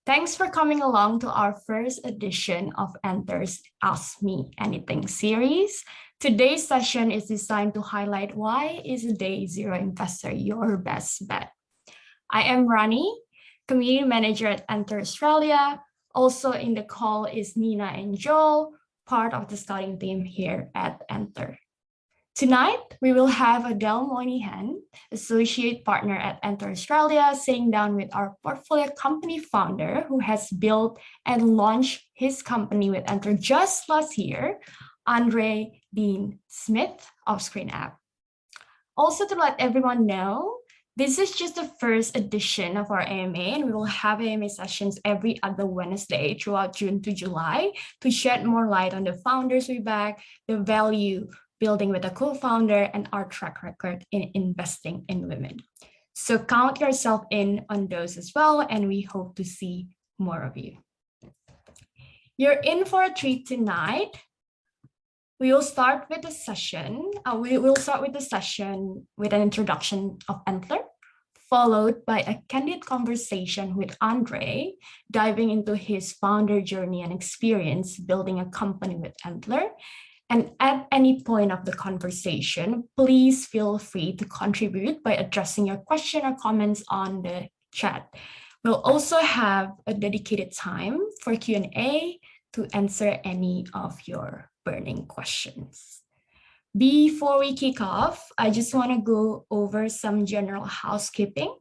Thanks for coming along to our first edition of Antler's Ask Me Anything series. Today's session is designed to highlight why is a day zero investor your best bet. I am Rani, Community Manager at Antler Australia. Also in the call is Nina and Joel, part of the scouting team here at Antler. Tonight, we will have Adele Moynihan, Associate Partner at Antler Australia, sitting down with our portfolio company founder who has built and launched his company with Antler just last year, Andre Dean Smith of ScreenApp. Also, to let everyone know, this is just the first edition of our AMA, and we will have AMA sessions every other Wednesday throughout June to July to shed more light on the founders we back, the value building with a co-founder, and our track record in investing in women. So count yourself in on those as well, and we hope to see more of you. You're in for a treat tonight. We will start with the session. We will start with the session with an introduction of Antler, followed by a candid conversation with Andre, diving into his founder journey and experience building a company with Antler. And at any point of the conversation, please feel free to contribute by addressing your question or comments on the chat. We'll also have a dedicated time for Q&A to answer any of your burning questions. Before we kick off, I just want to go over some general housekeeping.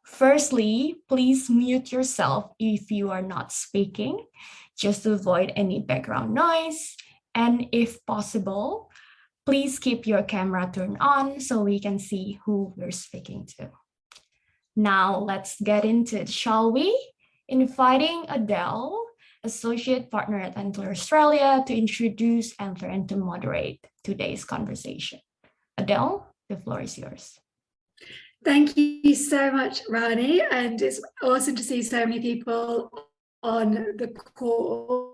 Firstly, please mute yourself if you are not speaking, just to avoid any background noise. And if possible, please keep your camera turned on so we can see who we're speaking to. Now let's get into it, shall we? Inviting Adele, Associate Partner at Antler Australia, to introduce Antler and to moderate today's conversation. Adele, the floor is yours. Thank you so much, Rani, and it's awesome to see so many people on the call.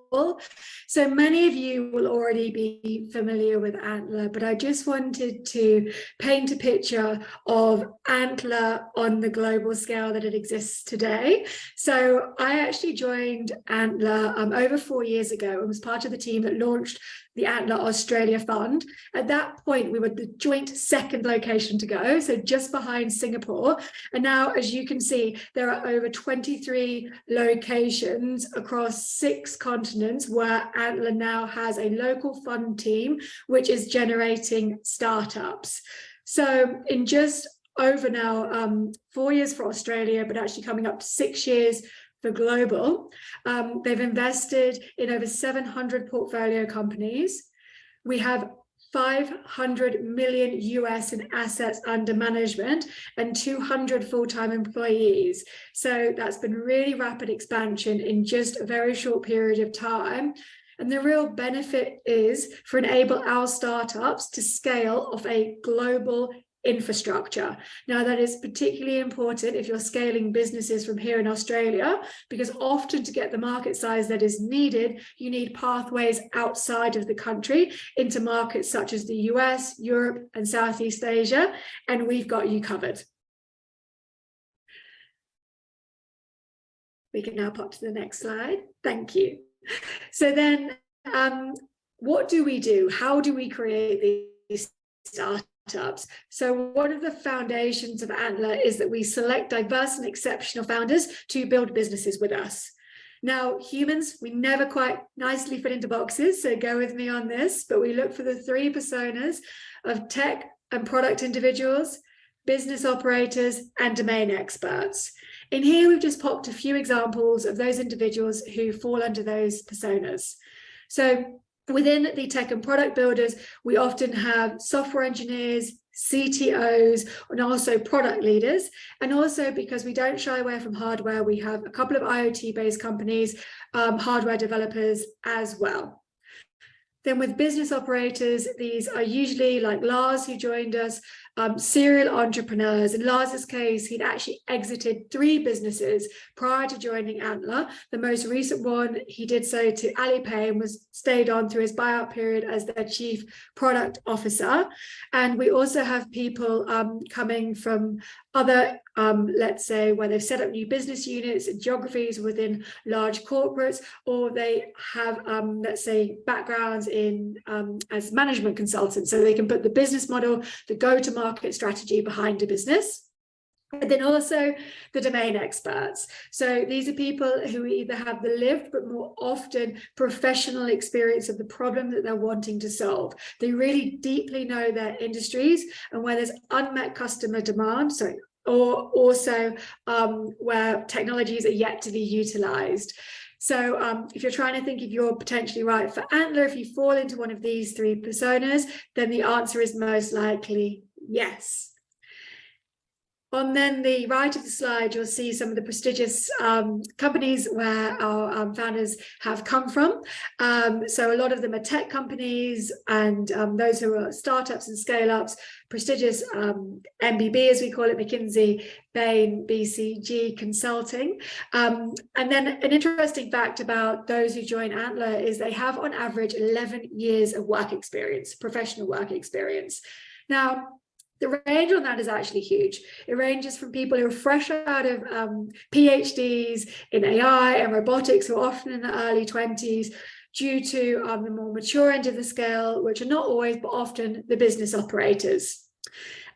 So many of you will already be familiar with Antler, but I just wanted to paint a picture of Antler on the global scale that it exists today. So I actually joined Antler over 4 years ago and was part of the team that launched the Antler Australia Fund. At that point, we were the joint second location to go, so just behind Singapore. And now, as you can see, there are over 23 locations across 6 continents where Antler now has a local fund team, which is generating startups. So in just over now 4 years for Australia, but actually coming up to 6 years for global, they've invested in over 700 portfolio companies. We have 500 million US in assets under management and 200 full-time employees. So that's been really rapid expansion in just a very short period of time. And the real benefit is for enable our startups to scale off a global infrastructure. Now, that is particularly important if you're scaling businesses from here in Australia, because often to get the market size that is needed, you need pathways outside of the country into markets such as the US, Europe, and Southeast Asia, and we've got you covered. We can now pop to the next slide. Thank you. So then, what do we do? How do we create these startups? So one of the foundations of Antler is that we select diverse and exceptional founders to build businesses with us. Now, humans, we never quite nicely fit into boxes, so go with me on this, but we look for the 3 personas of tech and product individuals, business operators, and domain experts. In here, we've just popped a few examples of those individuals who fall under those personas. So within the tech and product builders, we often have software engineers, CTOs, and also product leaders. And also, because we don't shy away from hardware, we have a couple of IoT-based companies, hardware developers as well. Then with business operators, these are usually like Lars, who joined us serial entrepreneurs. In Lars's case, he'd actually exited 3 businesses prior to joining Antler. The most recent one, he did so to Alipay and was stayed on through his buyout period as their chief product officer. And we also have people coming from other, let's say, where they've set up new business units and geographies within large corporates, or they have, let's say, backgrounds in as management consultants, so they can put the business model, the go-to-market strategy behind a business. And then also the domain experts. So these are people who either have the lived but more often professional experience of the problem that they're wanting to solve. They really deeply know their industries and where there's unmet customer demand, or also where technologies are yet to be utilized. So if you're trying to think if you're potentially right for Antler, if you fall into one of these 3 personas, then the answer is most likely yes. On then the right of the slide, you'll see some of the prestigious companies where our founders have come from. So a lot of them are tech companies, and those who are startups and scale-ups, prestigious MBB, as we call it, McKinsey, Bain, BCG Consulting. And then an interesting fact about those who join Antler is they have on average 11 years of work experience, professional work experience. Now, the range on that is actually huge. It ranges from people who are fresh out of PhDs in AI and robotics, who are often in the early 20s, due to the more mature end of the scale, which are not always, but often the business operators.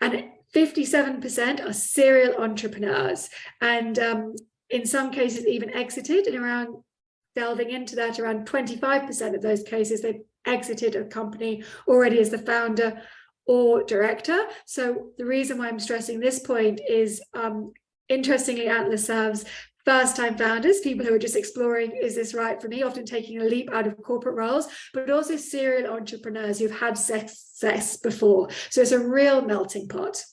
And 57% are serial entrepreneurs. And in some cases, even exited, and around delving into that, around 25% of those cases, they've exited a company already as the founder or director. So the reason why I'm stressing this point is, interestingly, Antler serves first-time founders, people who are just exploring, is this right for me, often taking a leap out of corporate roles, but also serial entrepreneurs who've had success before. So it's a real melting pot.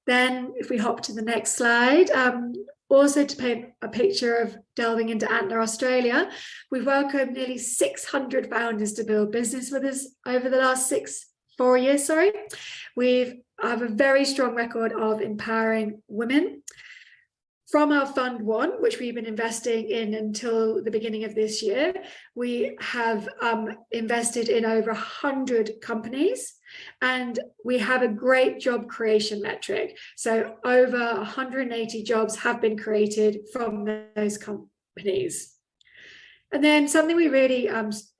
Then if we hop to the next slide, also to paint a picture of delving into Antler Australia, we've welcomed nearly 600 founders to build business with us over the last 4 years. We have a very strong record of empowering women. From our Fund 1, which we've been investing in until the beginning of this year, we have invested in over 100 companies, and we have a great job creation metric. So over 180 jobs have been created from those companies. And then something we really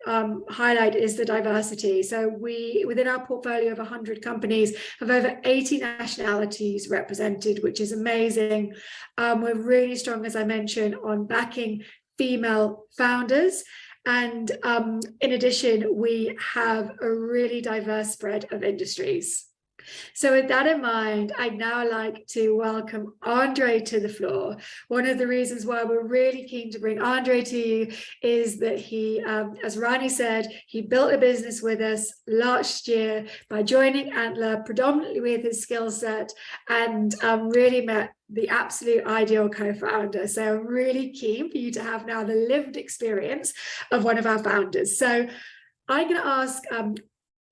highlight is the diversity. So we, within our portfolio of 100 companies, have over 80 nationalities represented, which is amazing. We're really strong, as I mentioned, on backing female founders. And in addition, we have a really diverse spread of industries. So with that in mind, I'd now like to welcome Andre to the floor. One of the reasons why we're really keen to bring Andre to you is that he, as Rani said, he built a business with us last year by joining Antler, predominantly with his skill set, and really met the absolute ideal co-founder. So I'm really keen for you to have now the lived experience of one of our founders. So I'm going to ask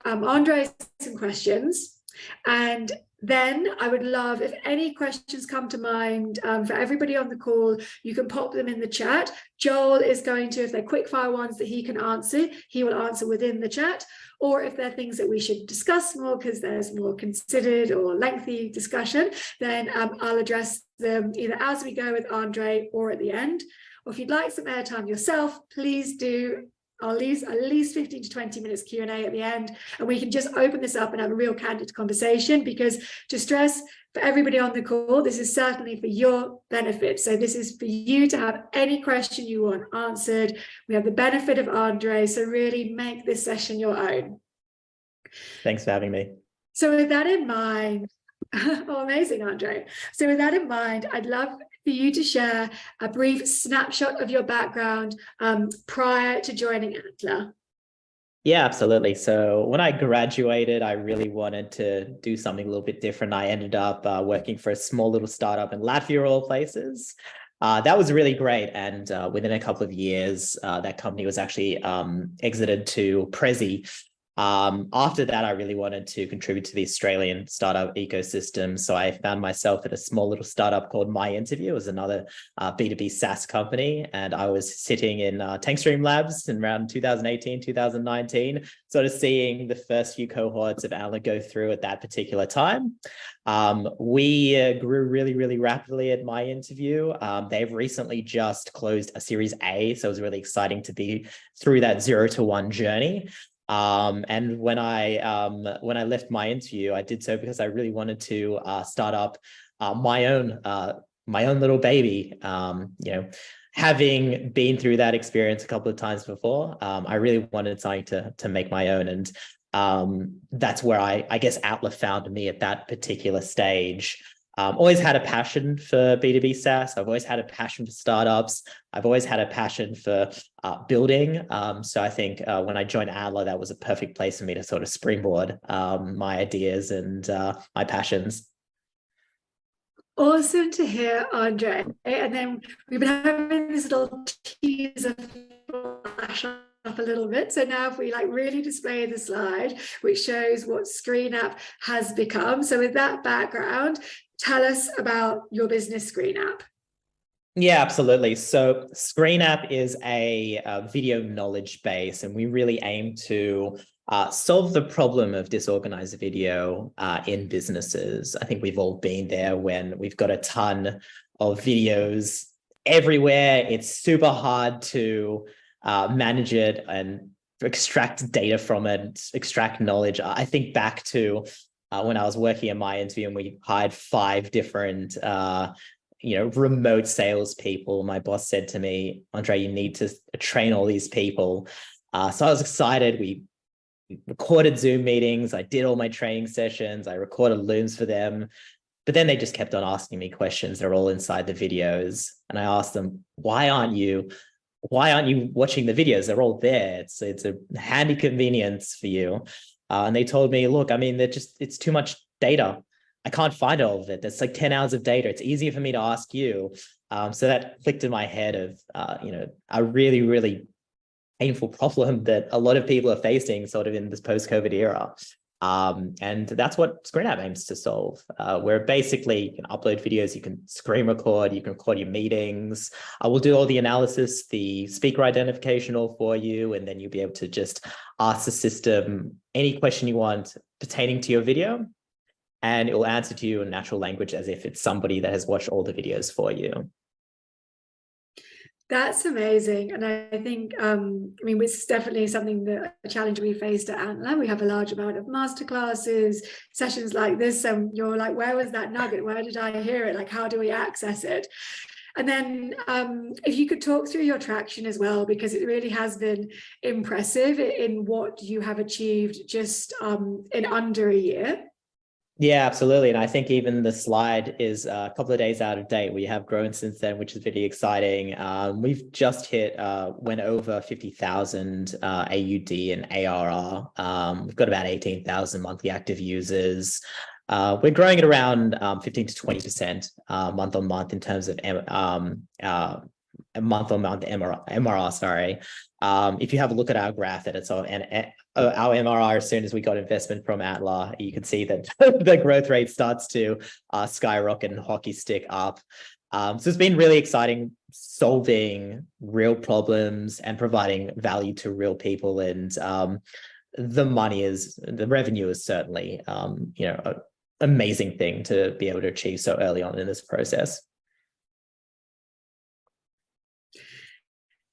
Andre some questions. And then I would love, if any questions come to mind for everybody on the call, you can pop them in the chat. Joel is going to, if they're quickfire ones that he can answer, he will answer within the chat. Or if there are things that we should discuss more because there's more considered or lengthy discussion, then I'll address them either as we go with Andre or at the end. Or if you'd like some airtime yourself, please do. I'll leave at least 15 to 20 minutes Q&A at the end, and we can just open this up and have a real candid conversation, because to stress for everybody on the call, this is certainly for your benefit. So this is for you to have any question you want answered. We have the benefit of Andre, so really make this session your own. Thanks for having me. So with that in mind, oh, amazing, Andre. So with that in mind, I'd love for you to share a brief snapshot of your background prior to joining Antler. Yeah, absolutely. So when I graduated, I really wanted to do something a little bit different. I ended up working for a small little startup in Latvia, of all places. That was really great. And within a couple of years, that company was actually exited to Prezi. After that, I really wanted to contribute to the Australian startup ecosystem. So I found myself at a small little startup called My Interview. It was another B2B SaaS company. And I was sitting in Tankstream Labs in around 2018, 2019, sort of seeing the first few cohorts of Antler go through at that particular time. We grew really, really rapidly at My Interview. They've recently just closed a Series A. So it was really exciting to be through that 0 to 1 journey. And when I left My Interview, I did so because I really wanted to start up my own little baby. Having been through that experience a couple of times before, I really wanted something to make my own, and that's where I guess Antler found me at that particular stage. Always had a passion for B2B SaaS. I've always had a passion for startups. I've always had a passion for building. So I think when I joined Adler, that was a perfect place for me to sort of springboard my ideas and my passions. Awesome to hear, Andre. And then we've been having this little teaser flash up a little bit. So now if we really display the slide, which shows what ScreenApp has become. So with that background, tell us about your business, ScreenApp. Yeah, absolutely. So ScreenApp is a video knowledge base, and we really aim to solve the problem of disorganized video in businesses. I think we've all been there when we've got a ton of videos everywhere. It's super hard to manage it and extract data from it, extract knowledge. I think back to when I was working at My Interview and we hired 5 different remote salespeople. My boss said to me, Andre, you need to train all these people. So I was excited. We recorded Zoom meetings. I did all my training sessions. I recorded Looms for them. But then they just kept on asking me questions. They're all inside the videos. And I asked them, why aren't you watching the videos? They're all there. It's a handy convenience for you. And they told me, look, I mean, it's too much data. I can't find all of it. There's 10 hours of data. It's easier for me to ask you. So that clicked in my head of, a really, really painful problem that a lot of people are facing sort of in this post-COVID era. And that's what ScreenApp aims to solve. Where basically you can upload videos, you can screen record, you can record your meetings. We'll do all the analysis, the speaker identification all for you, and then you'll be able to just ask the system any question you want pertaining to your video, and it will answer to you in natural language as if it's somebody that has watched all the videos for you. That's amazing. And I think, it's definitely a challenge we faced at Antler. We have a large amount of masterclasses, sessions like this. And you're like, where was that nugget? Where did I hear it? How do we access it? And then if you could talk through your traction as well, because it really has been impressive in what you have achieved just in under a year. Yeah, absolutely. And I think even the slide is a couple of days out of date. We have grown since then, which is really exciting. We've just went over 50,000 AUD in ARR. We've got about 18,000 monthly active users. We're growing at around 15 to 20% month on month in terms of month-on-month MRR, sorry. If you have a look at our graph that it's our MRR, as soon as we got investment from Antler, you can see that the growth rate starts to skyrocket and hockey stick up. So it's been really exciting solving real problems and providing value to real people. And the revenue is certainly, an amazing thing to be able to achieve so early on in this process.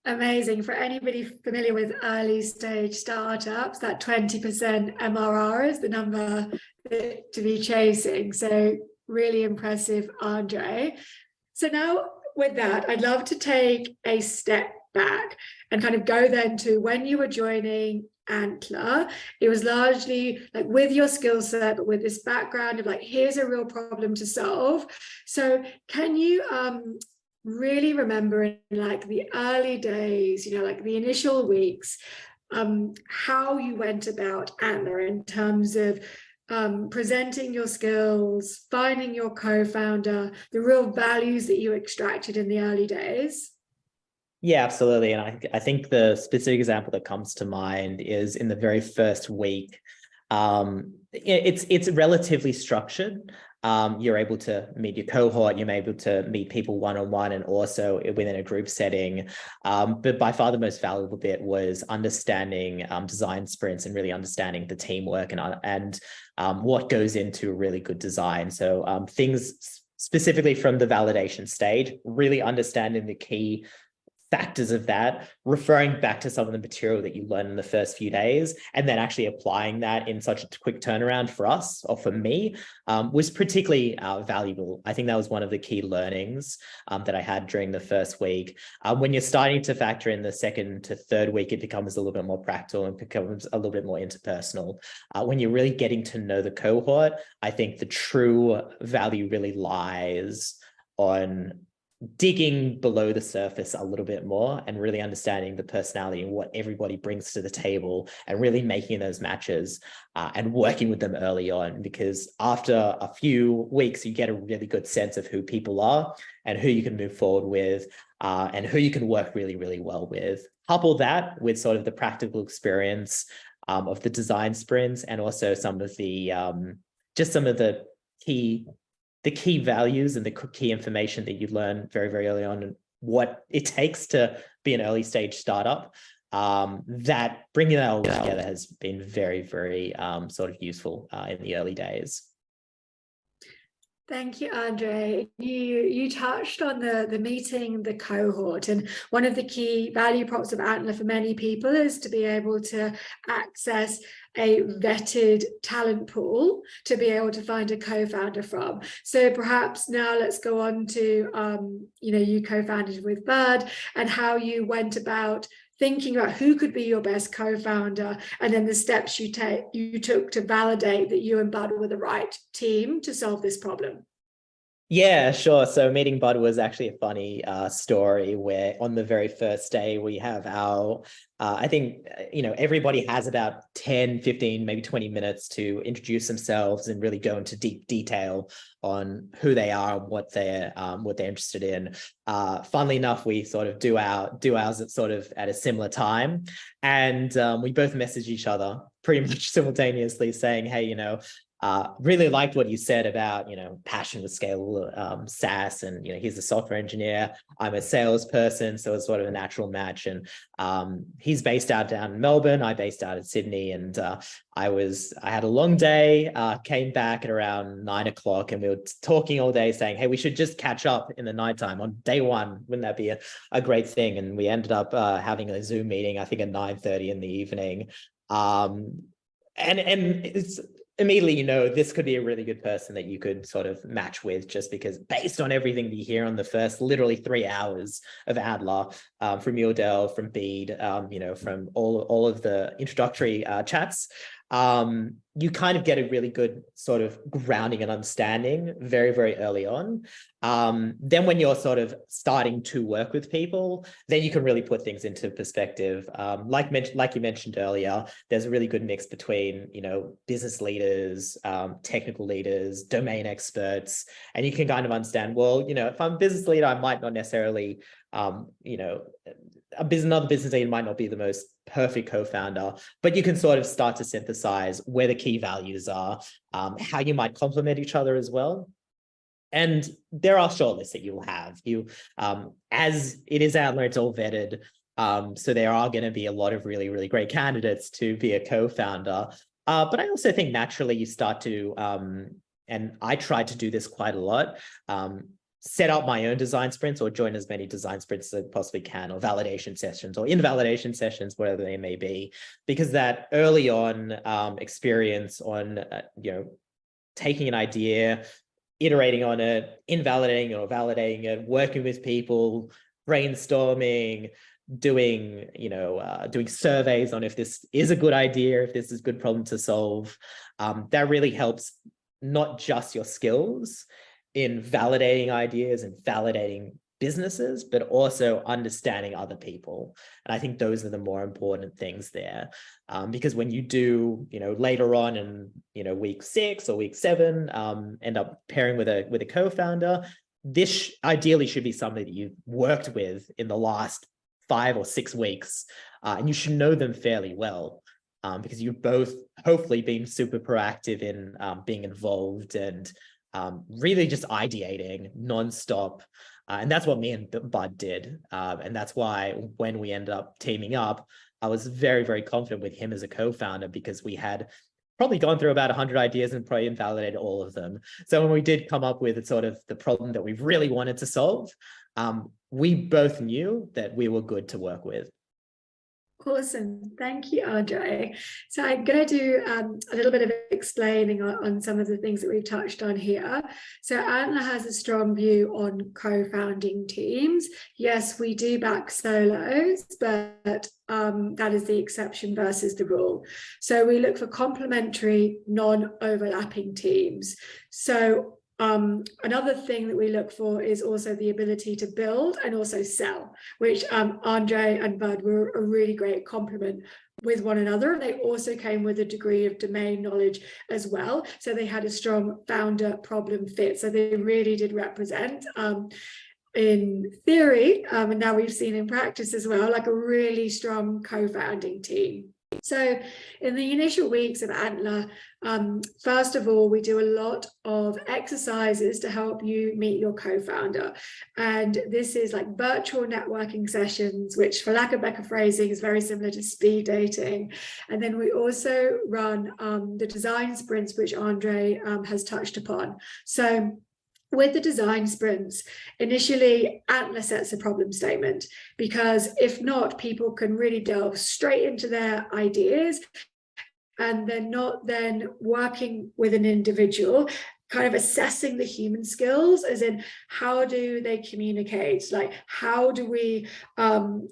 Amazing. For anybody familiar with early stage startups, that 20% MRR is the number to be chasing. So really impressive, Andre. So now with that, I'd love to take a step back and kind of go then to when you were joining Antler. It was largely with your skill set, but with this background of here's a real problem to solve. So can you really remember in the early days, the initial weeks, how you went about Antler in terms of presenting your skills, finding your co-founder, the real values that you extracted in the early days? Yeah, absolutely. And I think the specific example that comes to mind is in the very first week. It's relatively structured. You're able to meet your cohort, you're able to meet people one-on-one and also within a group setting. But by far the most valuable bit was understanding design sprints and really understanding the teamwork and what goes into a really good design. So things specifically from the validation stage, really understanding the key factors of that, referring back to some of the material that you learned in the first few days, and then actually applying that in such a quick turnaround for us or for me was particularly valuable. I think that was one of the key learnings that I had during the first week. When you're starting to factor in the second to third week, it becomes a little bit more practical and becomes a little bit more interpersonal. When you're really getting to know the cohort, I think the true value really lies on digging below the surface a little bit more and really understanding the personality and what everybody brings to the table and really making those matches and working with them early on, because after a few weeks, you get a really good sense of who people are and who you can move forward with and who you can work really, really well with. Couple that with sort of the practical experience of the design sprints and also some of the just some of the key values and the key information that you learn very, very early on and what it takes to be an early stage startup. That bringing that all together has been very, very sort of useful in the early days. Thank you, Andre. You touched on the meeting, the cohort, and one of the key value props of Antler for many people is to be able to access a vetted talent pool to be able to find a co-founder from. So perhaps now let's go on to, you co-founded with Bird and how you went about thinking about who could be your best co-founder, and then the steps you took to validate that you and Bud were the right team to solve this problem. Yeah, sure. So meeting Bud was actually a funny story where on the very first day we have our, I think, everybody has about 10, 15, maybe 20 minutes to introduce themselves and really go into deep detail on who they are, what they're interested in. Funnily enough, we sort of do ours at sort of at a similar time. And we both message each other pretty much simultaneously saying, hey, really liked what you said about, passion with scalable SaaS, and, he's a software engineer. I'm a salesperson, so it's sort of a natural match. And he's based out down in Melbourne. I based out in Sydney, and I had a long day, came back at around 9 o'clock, and we were talking all day saying, hey, we should just catch up in the nighttime on day one. Wouldn't that be a great thing? And we ended up having a Zoom meeting, I think at 9:30 in the evening. And it's immediately, this could be a really good person that you could sort of match with, just because based on everything that you hear on the first literally 3 hours of Adler, from you, Adele, from Bede, from all of the introductory chats, you kind of get a really good sort of grounding and understanding very, very early on. Then when you're sort of starting to work with people, then you can really put things into perspective. Like you mentioned earlier, there's a really good mix between, business leaders, technical leaders, domain experts, and you can kind of understand, well, if I'm a business leader, I might not necessarily, another business leader might not be the most perfect co-founder, but you can sort of start to synthesize where the key values are, how you might complement each other as well. And there are shortlists that you'll have. As it is Antler, it's all vetted. So there are going to be a lot of really, really great candidates to be a co-founder. But I also think naturally you start to, and I try to do this quite a lot, set up my own design sprints or join as many design sprints as I possibly can, or validation sessions or invalidation sessions, whatever they may be, because that early on experience on, taking an idea, iterating on it, invalidating or validating it, working with people, brainstorming, doing surveys on if this is a good idea, if this is a good problem to solve, that really helps not just your skills in validating ideas and validating businesses, but also understanding other people. And I think those are the more important things there. Because when you do, later on in, week 6 or week 7, end up pairing with a co-founder, this ideally should be somebody that you've worked with in the last 5 or 6 weeks, and you should know them fairly well, because you've both hopefully been super proactive in being involved and really just ideating nonstop. And that's what me and Bud did. And that's why when we ended up teaming up, I was very, very confident with him as a co-founder, because we had probably gone through about 100 ideas and probably invalidated all of them. So when we did come up with sort of the problem that we really wanted to solve, we both knew that we were good to work with. Awesome. Thank you, Andre. So I'm going to do a little bit of explaining on some of the things that we've touched on here. So Antler has a strong view on co-founding teams. Yes, we do back solos, but that is the exception versus the rule. So we look for complementary, non-overlapping teams. So another thing that we look for is also the ability to build and also sell, which Andre and Bud were a really great complement with one another. And they also came with a degree of domain knowledge as well. So they had a strong founder problem fit. So they really did represent in theory, and now we've seen in practice as well, like a really strong co-founding team. So in the initial weeks of Antler, first of all, we do a lot of exercises to help you meet your co-founder. And this is like virtual networking sessions, which for lack of better phrasing is very similar to speed dating. And then we also run the design sprints, which Andre has touched upon. So with the design sprints, initially Antler sets a problem statement, because if not, people can really delve straight into their ideas and they're not then working with an individual, kind of assessing the human skills, as in how do they communicate, like how do we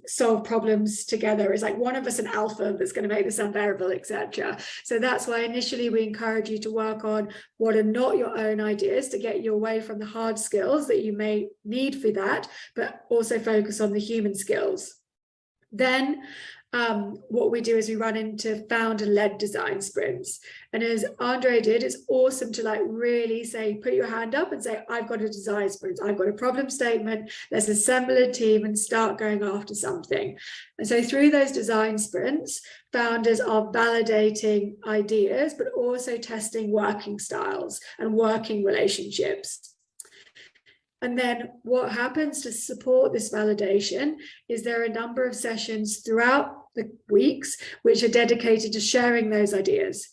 solve problems together? Is like one of us an alpha that's going to make this unbearable, etc. So that's why initially we encourage you to work on what are not your own ideas to get you away from the hard skills that you may need for that, but also focus on the human skills. Then what we do is we run into founder-led design sprints. And as Andre did, it's awesome to like really say, put your hand up and say, I've got a design sprint, I've got a problem statement, let's assemble a team and start going after something. And so through those design sprints, founders are validating ideas, but also testing working styles and working relationships. And then what happens to support this validation is there are a number of sessions throughout the weeks which are dedicated to sharing those ideas.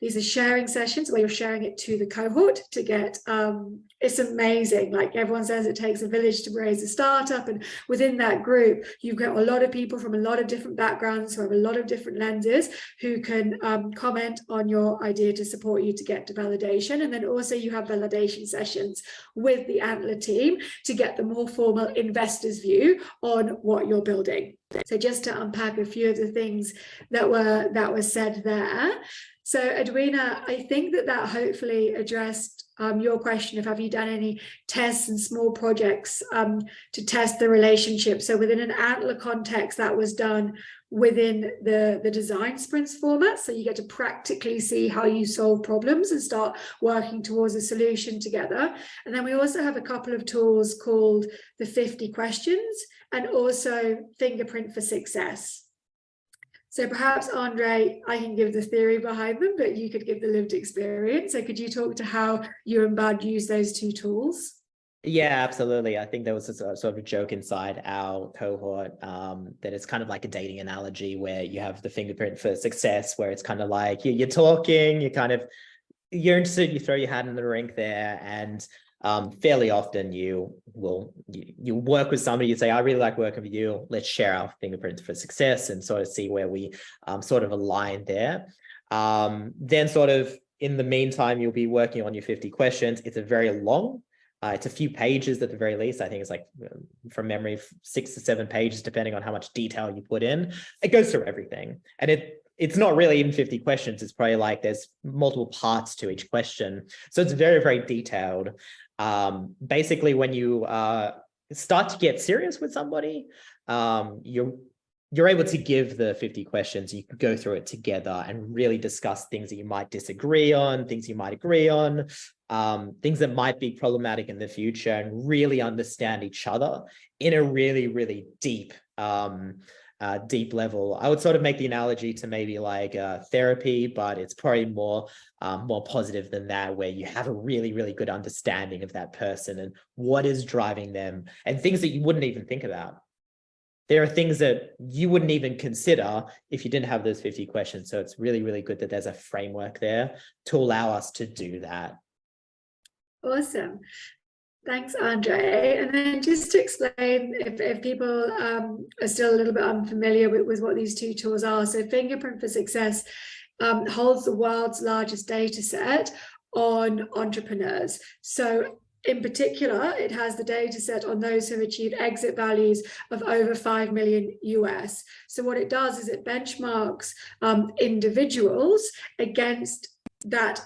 These are sharing sessions where you're sharing it to the cohort to get, it's amazing. Like everyone says, it takes a village to raise a startup. And within that group, you've got a lot of people from a lot of different backgrounds who have a lot of different lenses who can comment on your idea to support you to get to validation. And then also you have validation sessions with the Antler team to get the more formal investor's view on what you're building. So just to unpack a few of the things that were said there. So Edwina, I think that hopefully addressed your question of have you done any tests and small projects to test the relationship. So within an Antler context, that was done within the design sprints format. So you get to practically see how you solve problems and start working towards a solution together. And then we also have a couple of tools called the 50 questions and also Fingerprint for Success. So perhaps, Andre, I can give the theory behind them, but you could give the lived experience. So could you talk to how you and Bud use those two tools? Yeah, absolutely. I think there was a sort of a joke inside our cohort that it's kind of like a dating analogy where you have the fingerprint for success, where it's kind of like you're talking, you're interested, you throw your hat in the ring there, and fairly often you work with somebody, you say, I really like working with you, let's share our fingerprints for success and sort of see where we sort of align there. Then sort of in the meantime, you'll be working on your 50 questions. It's a very long, it's a few pages at the very least. I think it's like from memory, 6 to 7 pages, depending on how much detail you put in. It goes through everything. And it's not really even 50 questions. It's probably like there's multiple parts to each question. So it's very, very detailed. Basically, when you start to get serious with somebody, you're able to give the 50 questions. You can go through it together and really discuss things that you might disagree on, things you might agree on, things that might be problematic in the future, and really understand each other in a really, really deep deep level. I would sort of make the analogy to maybe like therapy, but it's probably more positive than that, where you have a really, really good understanding of that person and what is driving them and things that you wouldn't even think about. There are things that you wouldn't even consider if you didn't have those 50 questions. So it's really, really good that there's a framework there to allow us to do that. Awesome. Thanks, Andre. And then just to explain, if people are still a little bit unfamiliar with what these two tools are. So Fingerprint for Success holds the world's largest data set on entrepreneurs. So in particular, it has the data set on those who have achieved exit values of over 5 million US. So what it does is it benchmarks individuals against that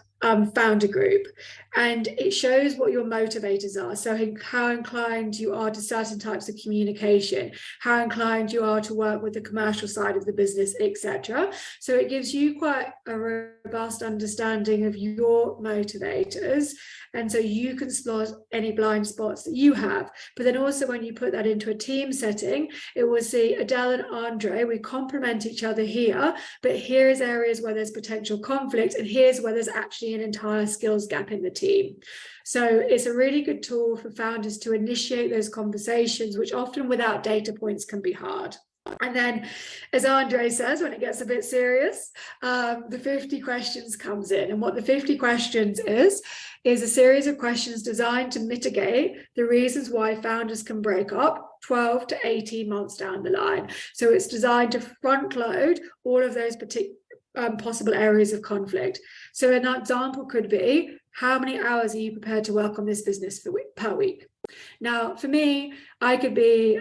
founder group, and it shows what your motivators are. So how inclined you are to certain types of communication, how inclined you are to work with the commercial side of the business, etc. So it gives you quite a robust understanding of your motivators, and so you can slot any blind spots that you have. But then also when you put that into a team setting, it will see Adele and Andre, we complement each other here, but here's areas where there's potential conflict, and here's where there's actually an entire skills gap in the team. So it's a really good tool for founders to initiate those conversations, which often without data points can be hard. And then, as Andre says, when it gets a bit serious, the 50 questions comes in. And what the 50 questions is a series of questions designed to mitigate the reasons why founders can break up 12 to 18 months down the line. So it's designed to front load all of those possible areas of conflict. So an example could be, how many hours are you prepared to work on this business per week? Now, for me, I could be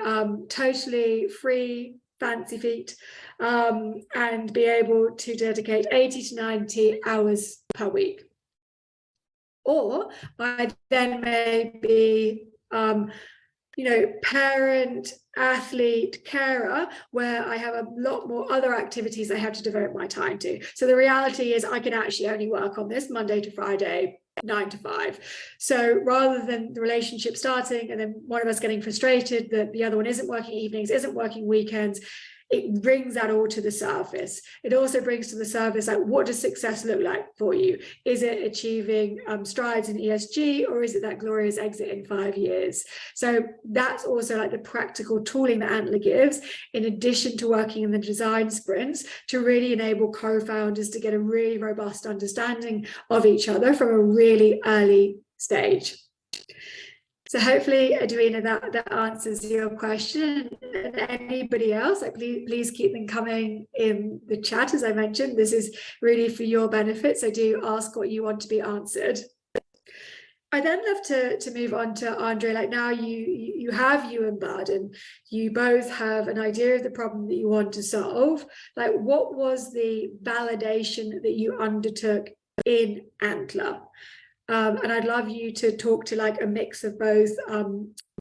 totally free, fancy feet, and be able to dedicate 80 to 90 hours per week. Or I then may be parent, athlete, carer, where I have a lot more other activities I have to devote my time to. So the reality is I can actually only work on this Monday to Friday, 9 to 5. So rather than the relationship starting and then one of us getting frustrated that the other one isn't working evenings, isn't working weekends, it brings that all to the surface. It also brings to the surface, like, what does success look like for you? Is it achieving strides in ESG, or is it that glorious exit in 5 years? So that's also like the practical tooling that Antler gives, in addition to working in the design sprints, to really enable co-founders to get a really robust understanding of each other from a really early stage. So hopefully, Edwina, that answers your question. And anybody else, please keep them coming in the chat. As I mentioned, this is really for your benefit, so do ask what you want to be answered. I then love to move on to Andre. Like, now you and Bud, and you both have an idea of the problem that you want to solve. Like, what was the validation that you undertook in Antler? And I'd love you to talk to like a mix of both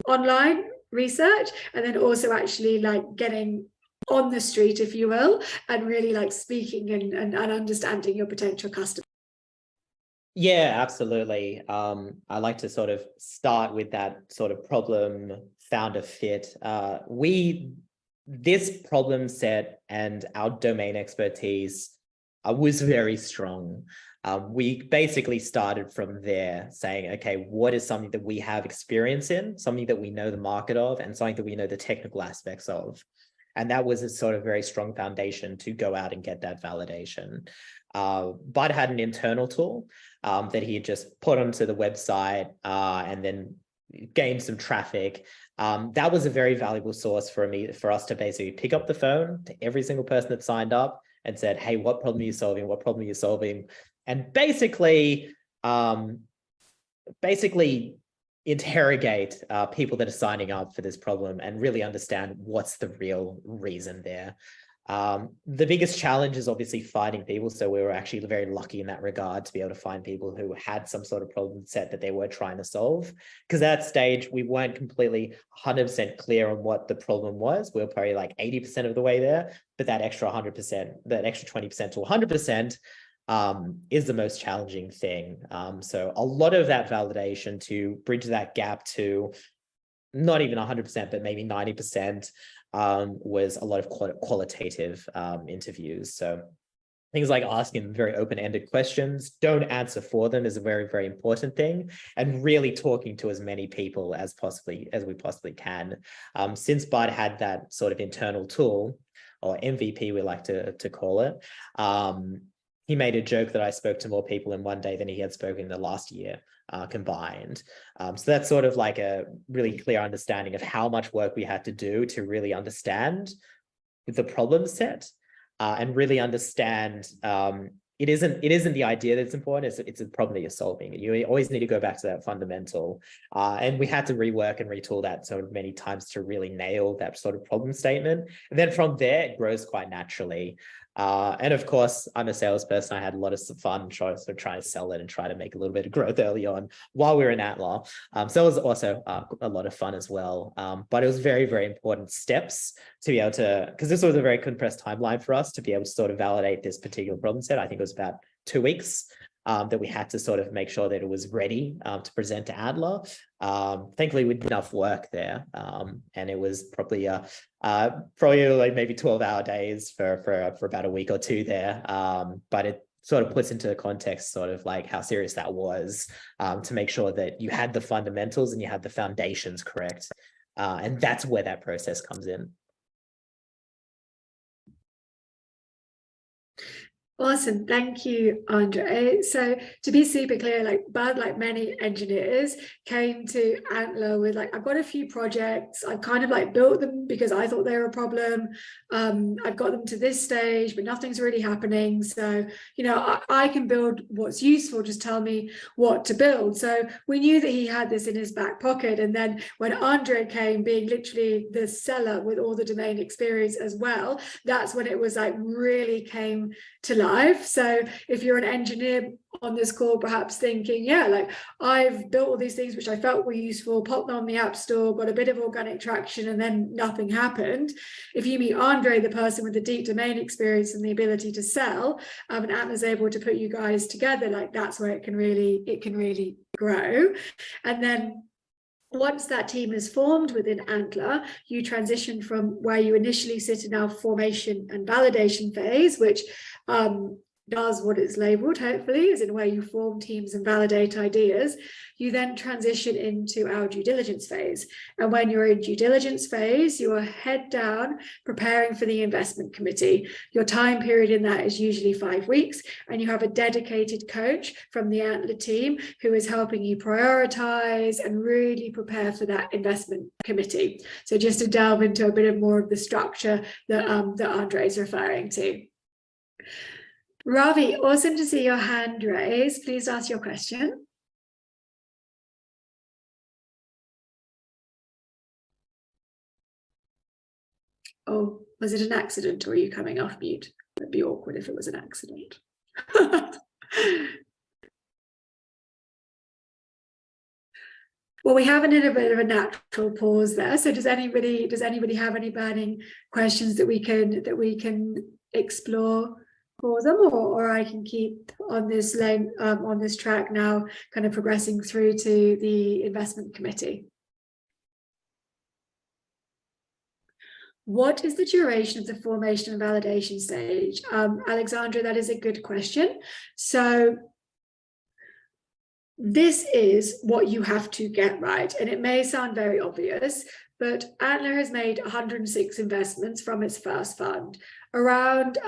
online research and then also actually like getting on the street, if you will, and really like speaking and understanding your potential customers. Yeah, absolutely. I like to sort of start with that sort of problem founder fit. This problem set and our domain expertise was very strong. We basically started from there saying, okay, what is something that we have experience in, something that we know the market of, and something that we know the technical aspects of. And that was a sort of very strong foundation to go out and get that validation. Bud had an internal tool that he had just put onto the website and then gained some traffic. That was a very valuable source for us to basically pick up the phone to every single person that signed up and said, hey, what problem are you solving? What problem are you solving? And basically interrogate people that are signing up for this problem and really understand what's the real reason there. The biggest challenge is obviously finding people. So we were actually very lucky in that regard to be able to find people who had some sort of problem set that they were trying to solve. Because at that stage, we weren't completely 100% clear on what the problem was. We were probably like 80% of the way there, but that extra 100%, that extra 20% to 100% is the most challenging thing. So a lot of that validation to bridge that gap to not even 100%, but maybe 90% was a lot of qualitative interviews. So things like asking very open-ended questions, don't answer for them is a very, very important thing, and really talking to as many people as we possibly can. Since Bud had that sort of internal tool, or MVP we like to call it, he made a joke that I spoke to more people in one day than he had spoken in the last year combined. So that's sort of like a really clear understanding of how much work we had to do to really understand the problem set. And really understand it isn't the idea that's important, it's a problem that you're solving. You always need to go back to that fundamental. And we had to rework and retool that so many times to really nail that sort of problem statement. And then from there, it grows quite naturally. And of course, I'm a salesperson. I had a lot of fun trying to sell it and try to make a little bit of growth early on while we were in Antler. So it was also a lot of fun as well. But it was very, very important steps to be able to, because this was a very compressed timeline for us to be able to sort of validate this particular problem set. I think it was about 2 weeks that we had to sort of make sure that it was ready to present to Adler. Thankfully, we did enough work there, and it was probably like maybe 12-hour days for about a week or two there. But it sort of puts into context sort of like how serious that was, to make sure that you had the fundamentals and you had the foundations correct. And that's where that process comes in. Awesome. Thank you, Andre. So to be super clear, like Bud, like many engineers, came to Antler with like, I've got a few projects. I've kind of like built them because I thought they were a problem. I've got them to this stage, but nothing's really happening. So, you know, I can build what's useful. Just tell me what to build. So we knew that he had this in his back pocket. And then when Andre came, being literally the seller with all the domain experience as well, that's when it was like really came to life. So if you're an engineer on this call, perhaps thinking, yeah, like I've built all these things which I felt were useful, popped them on the App Store, got a bit of organic traction, and then nothing happened. If you meet Andre, the person with the deep domain experience and the ability to sell, and Antler's able to put you guys together, like that's where it can really grow. And then once that team is formed within Antler, you transition from where you initially sit in our formation and validation phase, which does what it's labeled, hopefully, is in where you form teams and validate ideas. You then transition into our due diligence phase. And when you're in due diligence phase, you are head down preparing for the investment committee. Your time period in that is usually 5 weeks, and you have a dedicated coach from the Antler team who is helping you prioritize and really prepare for that investment committee. So just to delve into a bit more of the structure that Andre is referring to. Ravi, awesome to see your hand raised. Please ask your question. Oh, was it an accident or are you coming off mute? It'd be awkward if it was an accident. Well, we haven't had a bit of a natural pause there. So does anybody have any burning questions that we can explore for them, or I can keep on this lane, on this track now, kind of progressing through to the investment committee? What is the duration of the formation and validation stage? Alexandra, that is a good question. So this is what you have to get right. And it may sound very obvious, but Antler has made 106 investments from its first fund. Around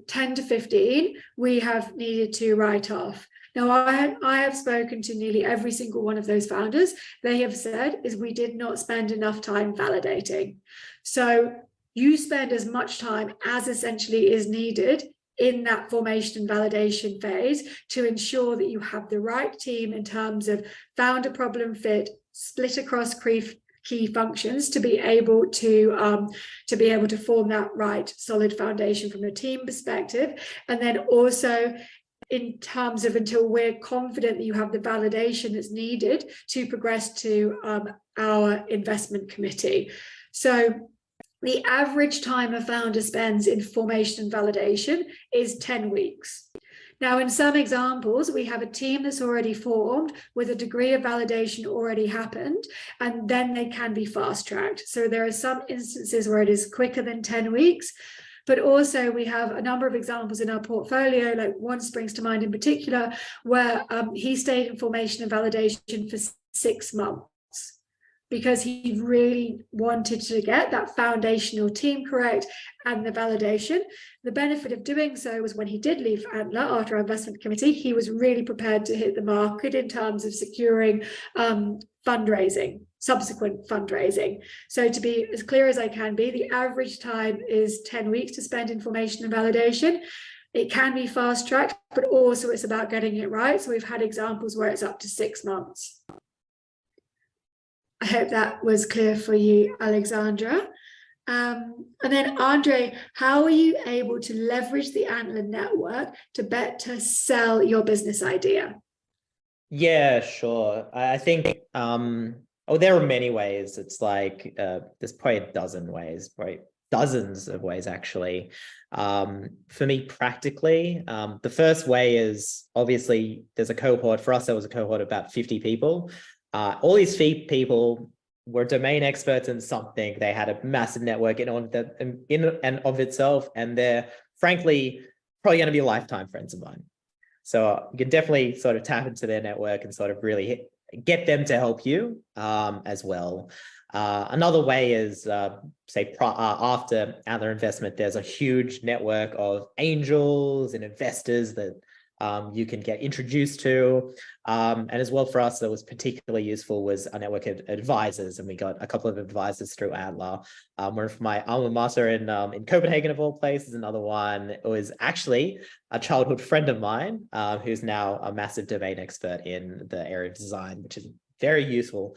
10 to 15, we have needed to write off. Now, I have spoken to nearly every single one of those founders. They have said is we did not spend enough time validating. So you spend as much time as essentially is needed in that formation and validation phase to ensure that you have the right team in terms of founder problem fit, split across key functions to be able to form that right solid foundation from a team perspective. And then also in terms of until we're confident that you have the validation that's needed to progress to our investment committee. So the average time a founder spends in formation and validation is 10 weeks. Now, in some examples, we have a team that's already formed with a degree of validation already happened, and then they can be fast-tracked. So there are some instances where it is quicker than 10 weeks, but also we have a number of examples in our portfolio, like one springs to mind in particular, where he stayed in formation and validation for 6 months because he really wanted to get that foundational team correct and the validation. The benefit of doing so was when he did leave Antler after our investment committee, he was really prepared to hit the market in terms of securing fundraising, subsequent fundraising. So to be as clear as I can be, the average time is 10 weeks to spend in formation and validation. It can be fast-tracked, but also it's about getting it right. So we've had examples where it's up to 6 months. I hope that was clear for you, Alexandra. And then Andre, how are you able to leverage the Antler network to better sell your business idea? Yeah, sure. I think, there are many ways. It's like, there's probably a dozen ways, probably dozens of ways actually. For me, practically, the first way is obviously there's a cohort. For us, there was a cohort of about 50 people. All these people were domain experts in something. They had a massive network in and of itself, and they're frankly probably going to be lifetime friends of mine. So you can definitely sort of tap into their network and sort of really get them to help you as well. Another way is, after Antler investment, there's a huge network of angels and investors that you can get introduced to. And as well for us, that was particularly useful was a network of advisors. And we got a couple of advisors through Antler. One from my alma mater in Copenhagen, of all places. Another one was actually a childhood friend of mine, who's now a massive domain expert in the area of design, which is very useful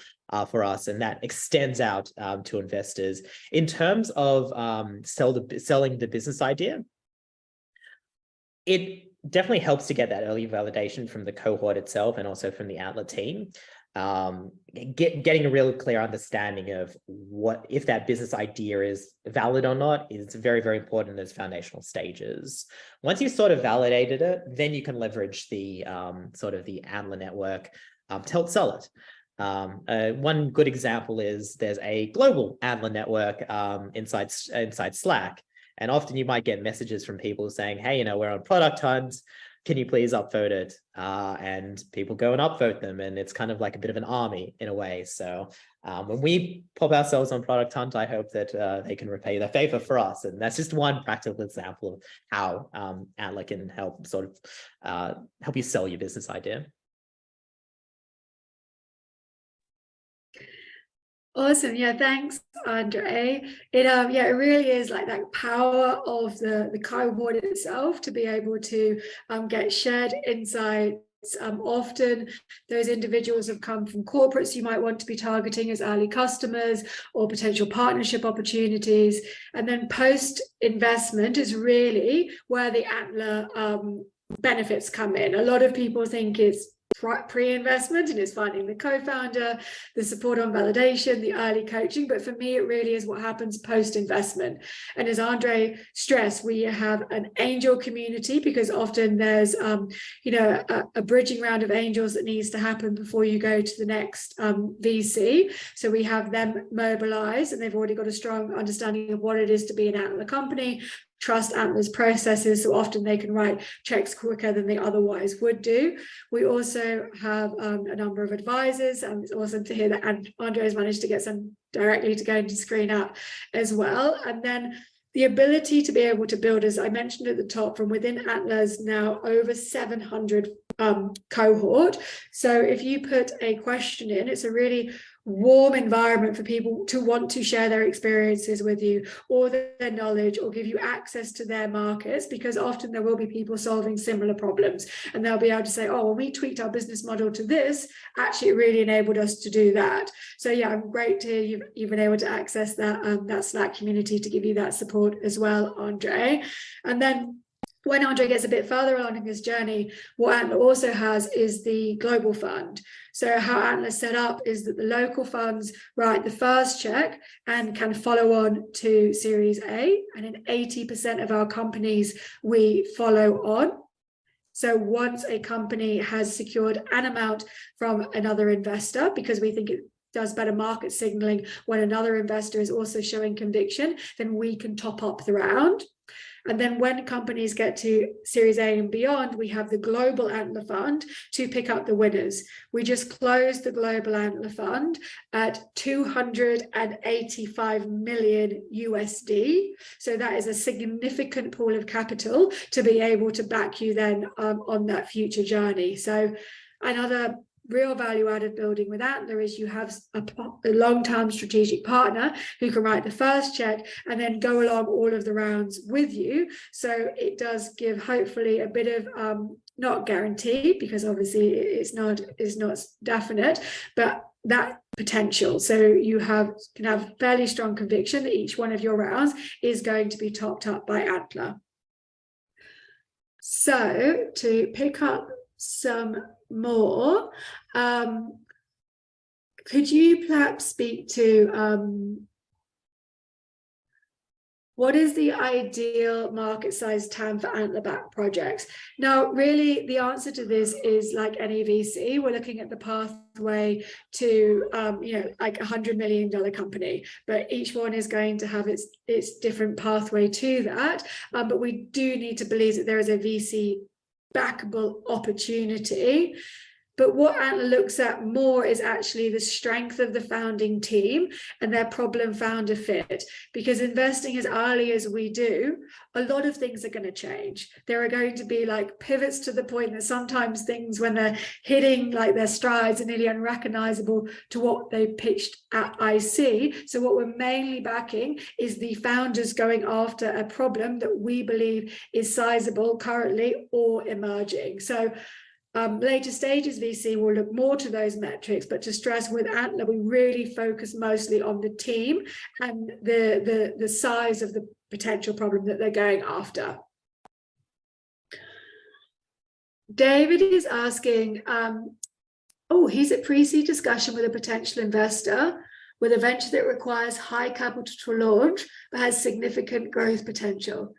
for us. And that extends out to investors. In terms of selling the business idea, it definitely helps to get that early validation from the cohort itself and also from the Antler team. Getting a real clear understanding of what, if that business idea is valid or not, is very, very important in those foundational stages. Once you've sort of validated it, then you can leverage the sort of the Antler network to help sell it. One good example is there's a global Antler network inside Slack. And often you might get messages from people saying, hey, we're on product hunt. Can you please upvote it? And people go and upvote them. And it's kind of like a bit of an army in a way. So when we pop ourselves on product hunt, I hope that they can repay their favor for us. And that's just one practical example of how Antler can help sort of help you sell your business idea. Awesome. Yeah, thanks, Andre. It really is like that power of the cohort itself to be able to get shared insights. Often those individuals have come from corporates you might want to be targeting as early customers or potential partnership opportunities. And then post-investment is really where the Antler benefits come in. A lot of people think it's pre-investment and it's finding the co-founder, the support on validation, the early coaching, but for me it really is what happens post-investment. And as Andre stressed, we have an angel community because often there's a bridging round of angels that needs to happen before you go to the next VC. So we have them mobilized and they've already got a strong understanding of what it is to be an Antler company, trust Antler's processes, so often they can write checks quicker than they otherwise would do. We also have a number of advisors, and it's awesome to hear that Andre has managed to get some directly to go into ScreenApp as well. And then the ability to be able to build, as I mentioned at the top, from within Antler's now over 700 cohort. So if you put a question in, it's a really warm environment for people to want to share their experiences with you or their knowledge or give you access to their markets, because often there will be people solving similar problems and they'll be able to say, oh, when we tweaked our business model to this, actually it really enabled us to do that. So yeah, I'm great to hear you've been able to access that Slack community to give you that support as well, Andre. And then when Andre gets a bit further along in his journey, what Antler also has is the global fund. So how Antler's set up is that the local funds write the first check and can follow on to Series A. And in 80% of our companies, we follow on. So once a company has secured an amount from another investor, because we think it does better market signaling when another investor is also showing conviction, then we can top up the round. And then when companies get to Series A and beyond, we have the Global Antler Fund to pick up the winners. We just closed the Global Antler Fund at 285 million USD. So that is a significant pool of capital to be able to back you then on that future journey. So another real value added building with Antler is you have a long-term strategic partner who can write the first check and then go along all of the rounds with you. So it does give hopefully a bit of not guaranteed, because obviously it's not definite, but that potential. So you can have fairly strong conviction that each one of your rounds is going to be topped up by Antler. So to pick up some more, could you perhaps speak to what is the ideal market size TAM for Antler-backed projects? Now, really, the answer to this is like any VC. We're looking at the pathway to, like $100 million company, but each one is going to have its different pathway to that. But we do need to believe that there is a VC backable opportunity. But what Antler looks at more is actually the strength of the founding team and their problem founder fit. Because investing as early as we do, a lot of things are going to change. There are going to be like pivots to the point that sometimes things, when they're hitting like their strides, are nearly unrecognizable to what they pitched at IC. So what we're mainly backing is the founders going after a problem that we believe is sizable currently or emerging. So later stages VC will look more to those metrics, but to stress, with Antler, we really focus mostly on the team and the size of the potential problem that they're going after. David is asking, he's at pre-seed discussion with a potential investor with a venture that requires high capital to launch, but has significant growth potential.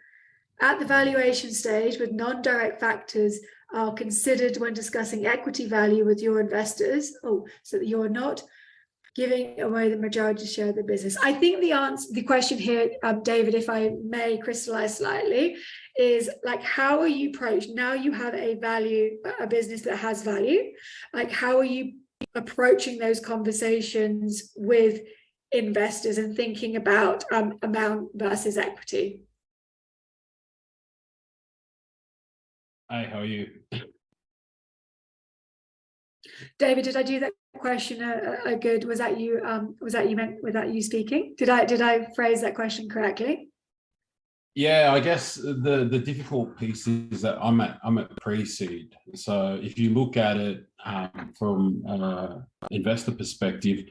At the valuation stage, with non-direct factors are considered when discussing equity value with your investors, so that you're not giving away the majority share of the business. I think the question here, David, if I may crystallize slightly, is like, how are you approached? Now you have a business that has value. Like, how are you approaching those conversations with investors and thinking about amount versus equity? Hi, how are you? David, did I do that question a good? Was that you? Was that you speaking? Did I phrase that question correctly? Yeah, I guess the difficult piece is that I'm at pre-seed. So if you look at it from investor perspective,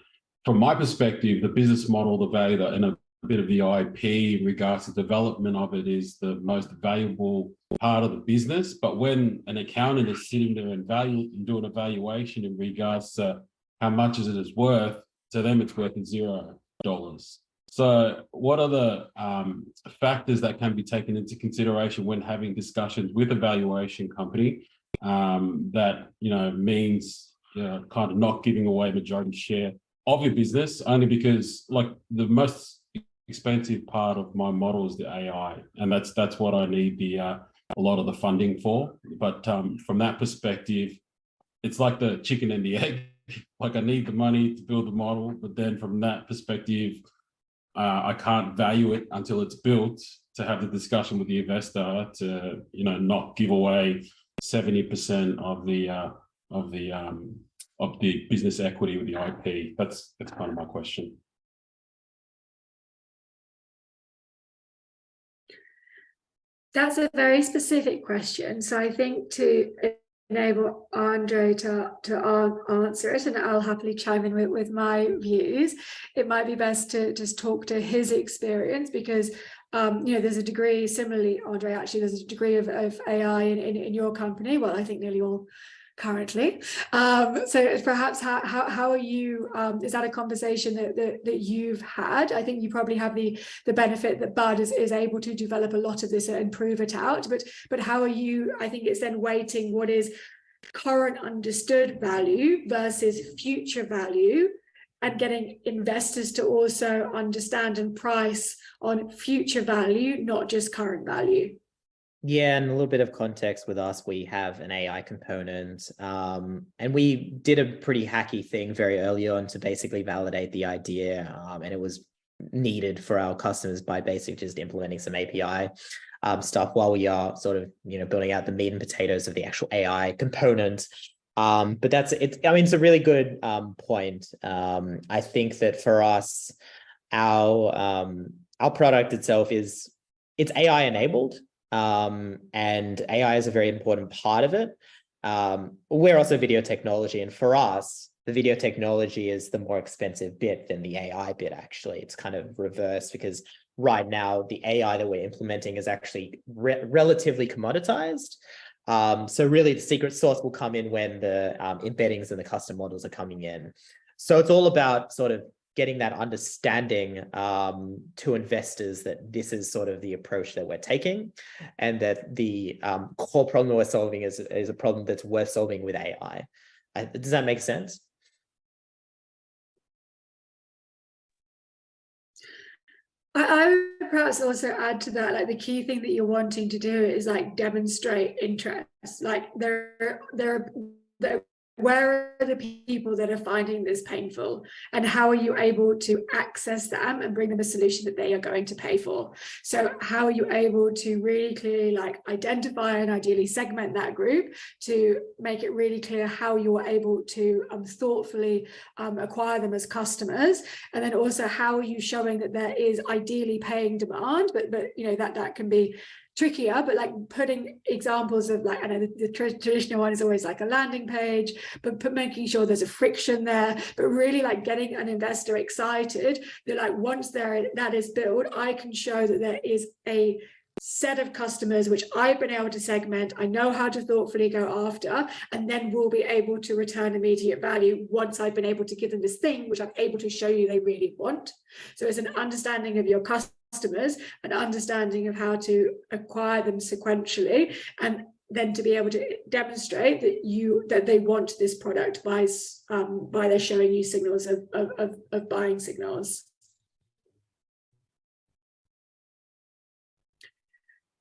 from my perspective, the business model, the value, and a bit of the IP in regards to development of it is the most valuable part of the business. But when an accountant is sitting there and doing a valuation in regards to how much is it worth, to them it's worth $0. So what are the factors that can be taken into consideration when having discussions with a valuation company that means kind of not giving away majority share of your business, only because like the most expensive part of my model is the AI, and that's what I need a lot of the funding for. But from that perspective, it's like the chicken and the egg. Like, I need the money to build the model, but then from that perspective, I can't value it until it's built, to have the discussion with the investor to not give away 70% of the business equity with the IP. That's kind of my question. That's a very specific question. So I think to enable Andre to answer it, and I'll happily chime in with my views, it might be best to just talk to his experience, because there's a degree, similarly, Andre, actually there's a degree of AI in your company. Well, I think nearly all currently. So perhaps how are you, is that a conversation that you've had? I think you probably have the benefit that Bud is able to develop a lot of this and prove it out, but how are you, I think it's then weighting what is current understood value versus future value, and getting investors to also understand and price on future value, not just current value. Yeah, and a little bit of context with us, we have an AI component, and we did a pretty hacky thing very early on to basically validate the idea, and it was needed for our customers by basically just implementing some API stuff while we are sort of, building out the meat and potatoes of the actual AI component. But that's it. I mean, it's a really good point. I think that for us, our product itself it's AI enabled. And AI is a very important part of it. We're also video technology, and for us, the video technology is the more expensive bit than the AI bit. Actually, it's kind of reversed, because right now the AI that we're implementing is actually relatively commoditized. So really the secret sauce will come in when the embeddings and the custom models are coming in. So it's all about sort of getting that understanding to investors that this is sort of the approach that we're taking, and that the core problem we're solving is a problem that's worth solving with AI. Does that make sense? I would perhaps also add to that, like the key thing that you're wanting to do is like demonstrate interest. Like where are the people that are finding this painful, and how are you able to access them and bring them a solution that they are going to pay for? So how are you able to really clearly like identify and ideally segment that group to make it really clear how you are able to thoughtfully acquire them as customers? And then also, how are you showing that there is ideally paying demand, but that can be trickier, but like putting examples of, like, I know the traditional one is always like a landing page, but making sure there's a friction there, but really like getting an investor excited that like once that is built, I can show that there is a set of customers which I've been able to segment, I know how to thoughtfully go after, and then we'll be able to return immediate value once I've been able to give them this thing which I'm able to show you they really want. So it's an understanding of your customers, an understanding of how to acquire them sequentially, and then to be able to demonstrate that they want this product by they're showing you signals of buying signals.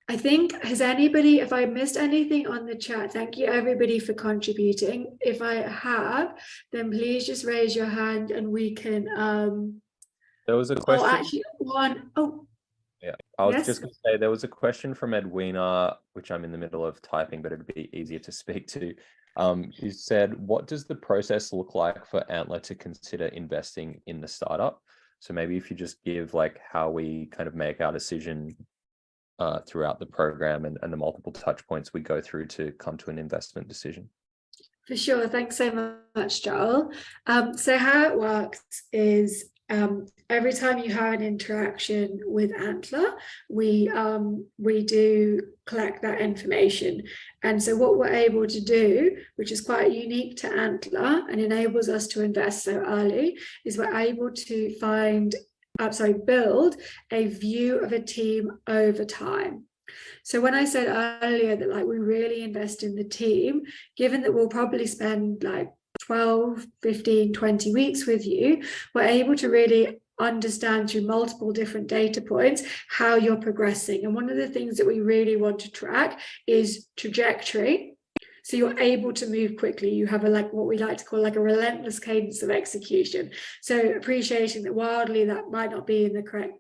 I think, if I missed anything on the chat, thank you everybody for contributing. If I have, then please just raise your hand and we can there was a question. Yeah, I was just going to say there was a question from Edwina, which I'm in the middle of typing, but it'd be easier to speak to. She said, what does the process look like for Antler to consider investing in the startup? So maybe if you just give like how we kind of make our decision throughout the program and the multiple touch points we go through to come to an investment decision. For sure. Thanks so much, Joel. So how it works is every time you have an interaction with Antler, we do collect that information. And so what we're able to do, which is quite unique to Antler and enables us to invest so early, is we're able to build a view of a team over time. So when I said earlier that like we really invest in the team, given that we'll probably spend like 12, 15, 20 weeks with you, we're able to really understand through multiple different data points how you're progressing. And one of the things that we really want to track is trajectory. So you're able to move quickly. You have what we like to call like a relentless cadence of execution. So appreciating that wildly that might not be in the correct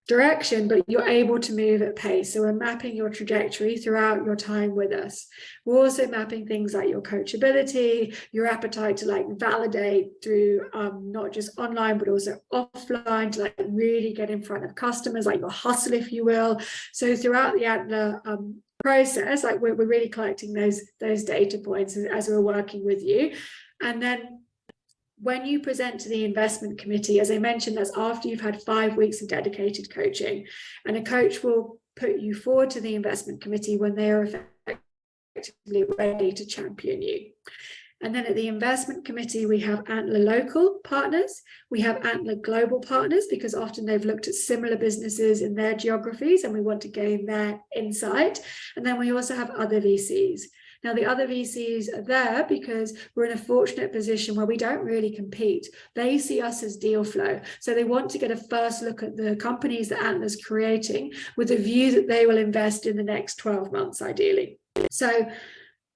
direction, but you're able to move at pace. So we're mapping your trajectory throughout your time with us. We're also mapping things like your coachability, your appetite to like validate through not just online, but also offline to like really get in front of customers, like your hustle, if you will. So throughout the Antler process, like we're really collecting those data points as we're working with you. And then when you present to the investment committee, as I mentioned, that's after you've had 5 weeks of dedicated coaching, and a coach will put you forward to the investment committee when they are effectively ready to champion you. And then at the investment committee, we have Antler local partners. We have Antler global partners, because often they've looked at similar businesses in their geographies and we want to gain their insight. And then we also have other VCs. Now, the other VCs are there because we're in a fortunate position where we don't really compete. They see us as deal flow. So they want to get a first look at the companies that Antler's creating with a view that they will invest in the next 12 months, ideally. So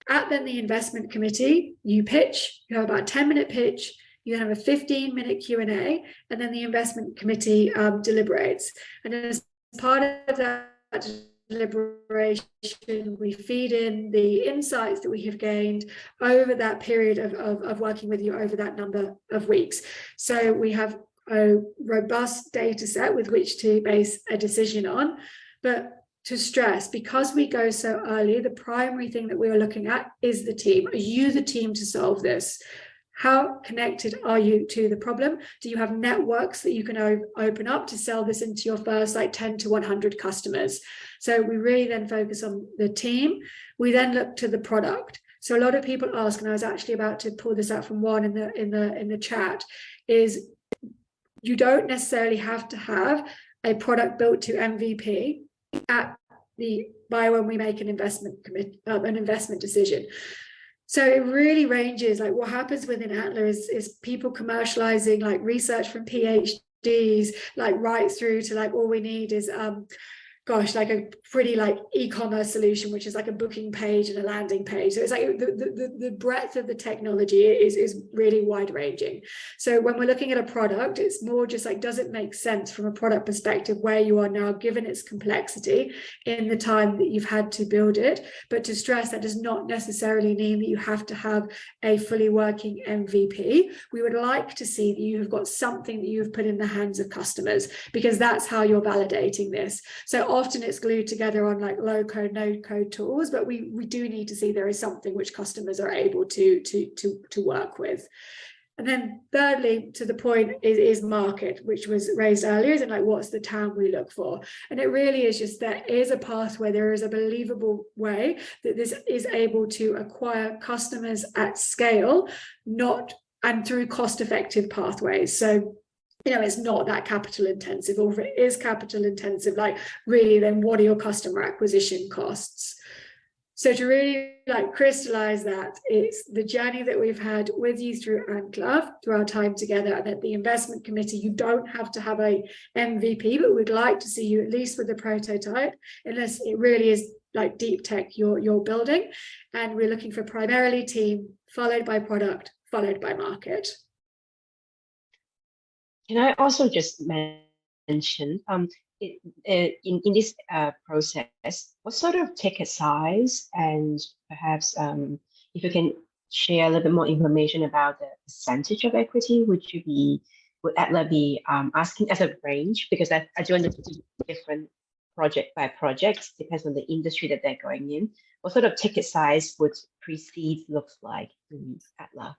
at then the investment committee, you pitch, you have about a 10-minute pitch, you have a 15-minute Q&A, and then the investment committee deliberates. And as part of that deliberation, we feed in the insights that we have gained over that period of working with you over that number of weeks. So we have a robust data set with which to base a decision on, but to stress, because we go so early, the primary thing that we are looking at is the team. Are you the team to solve this? How connected are you to the problem? Do you have networks that you can open up to sell this into your first 10 to 100 customers? So we really then focus on the team. We then look to the product. So a lot of people ask, and I was actually about to pull this out from one in the chat, is you don't necessarily have to have a product built to MVP by when we make an investment decision. So it really ranges. What happens within Antler is people commercializing research from PhDs, right through to all we need is a pretty e-commerce solution, which is a booking page and a landing page. So it's the breadth of the technology is really wide ranging. So when we're looking at a product, it's more just does it make sense from a product perspective where you are now, given its complexity in the time that you've had to build it. But to stress, that does not necessarily mean that you have to have a fully working MVP. We would like to see that you have got something that you've put in the hands of customers, because that's how you're validating this. So often it's glued together on low code, no code tools, but we do need to see there is something which customers are able to work with. And then thirdly, to the point is market, which was raised earlier, is what's the TAM we look for? And it really is just there is a path where there is a believable way that this is able to acquire customers at scale, and through cost-effective pathways. So it's not that capital intensive, or if it is capital intensive, really, then what are your customer acquisition costs? So to really crystallize that, it's the journey that we've had with you through Antler, through our time together, and at the investment committee, you don't have to have a MVP, but we'd like to see you at least with a prototype, unless it really is deep tech you're building. And we're looking for primarily team, followed by product, followed by market. Can I also just mention, in this process, what sort of ticket size, and perhaps if you can share a little bit more information about the percentage of equity, would Antler be asking as a range? Because I do understand different project by project, depends on the industry that they're going in. What sort of ticket size would pre-seed look like in Antler?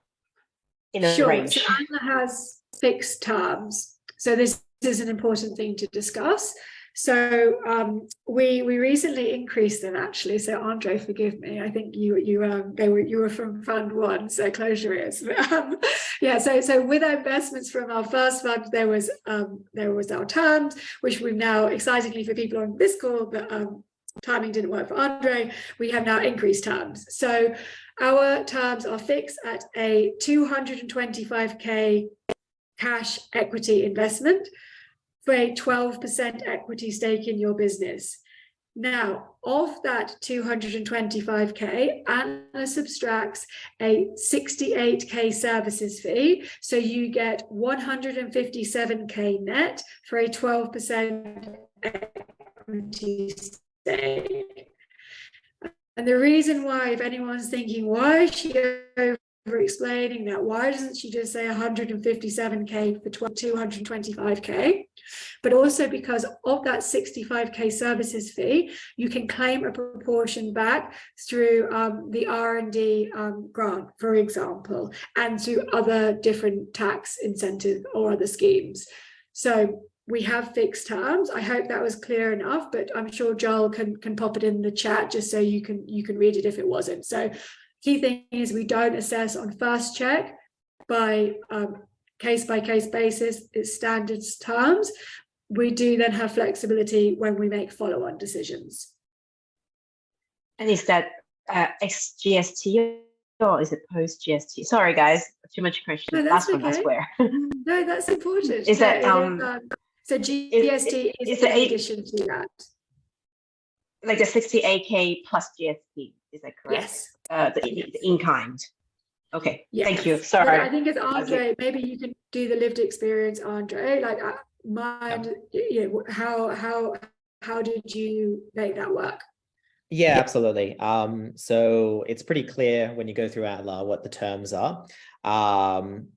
In a range. So Antler has fixed terms. So this is an important thing to discuss. So we recently increased them, actually. So Andre, forgive me. I think you were from Fund 1, so closure is. Yeah. So with our investments from our first fund, there was our terms, which we've now, excitingly for people on this call, but timing didn't work for Andre, we have now increased terms. So our terms are fixed at a 225k cash equity investment for a 12% equity stake in your business. Now, of that 225k, Antler subtracts a 68k services fee, so you get 157k net for a 12% equity stake. And the reason why, if anyone's thinking, why is she over-explaining that? Why doesn't she just say 157k for 225k? But also because of that 65k services fee, you can claim a proportion back through the R&D grant, for example, and through other different tax incentive or other schemes. So we have fixed terms. I hope that was clear enough, but I'm sure Joel can pop it in the chat just so you can read it if it wasn't. So key thing is we don't assess on first check by case-by-case basis. It's standard terms. We do then have flexibility when we make follow-on decisions. And is that ex-GST or is it post-GST? Sorry, guys, too much question. No, that's okay. I swear. No, that's important. Is that so GST is in addition to that? Like the 68K plus GST, is that correct? Yes. The in-kind. Okay, yes. Thank you. Sorry. But I think it's Andre, maybe you can do the lived experience, Andre. Like mind, you know, how did you make that work? Yeah, absolutely. So it's pretty clear when you go through Antler what the terms are.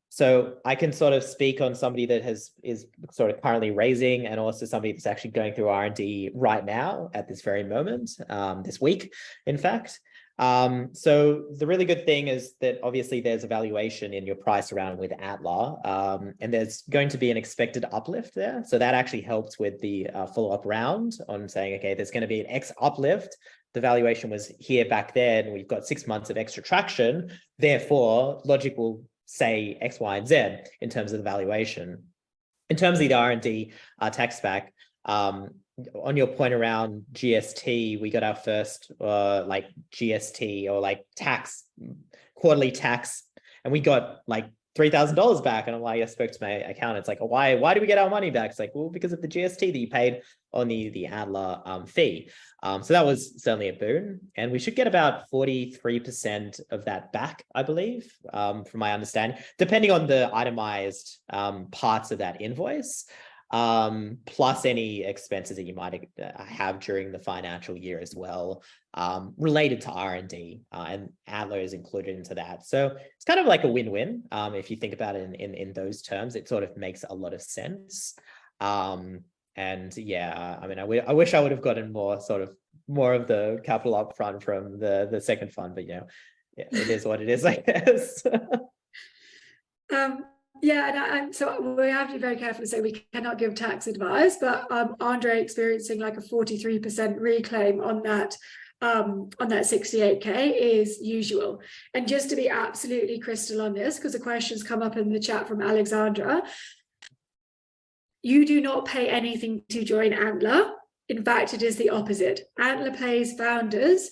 So I can sort of speak on somebody that is sort of currently raising, and also somebody that's actually going through R&D right now at this very moment, this week, in fact. So the really good thing is that obviously there's a valuation in your price around with Antler, and there's going to be an expected uplift there. So that actually helps with the follow-up round on saying, okay, there's going to be an X uplift. The valuation was here back then. We've got 6 months of extra traction. Therefore, logic will say X, Y, and Z in terms of the valuation. In terms of the R&D tax back, on your point around GST, we got our first like GST or like tax, quarterly tax, and we got like $3,000 back. And I'm like, I spoke to my accountant. It's like, why do we get our money back? It's like, well, because of the GST that you paid on the Antler fee. So that was certainly a boon. And we should get about 43% of that back, I believe, from my understanding, depending on the itemized parts of that invoice, plus any expenses that you might have during the financial year as well, related to R&D, and Antler is included into that. So it's kind of like a win-win. If you think about it in those terms, it sort of makes a lot of sense. And yeah, I mean, I wish I would have gotten more of the capital upfront from the second fund, but you know, yeah, it is what it is, I guess. Yeah, and so we have to be very careful to say we cannot give tax advice, but Andre experiencing like a 43% reclaim on that 68K is usual. And just to be absolutely crystal on this, because the questions come up in the chat from Alexandra, you do not pay anything to join Antler. In fact, it is the opposite. Antler pays founders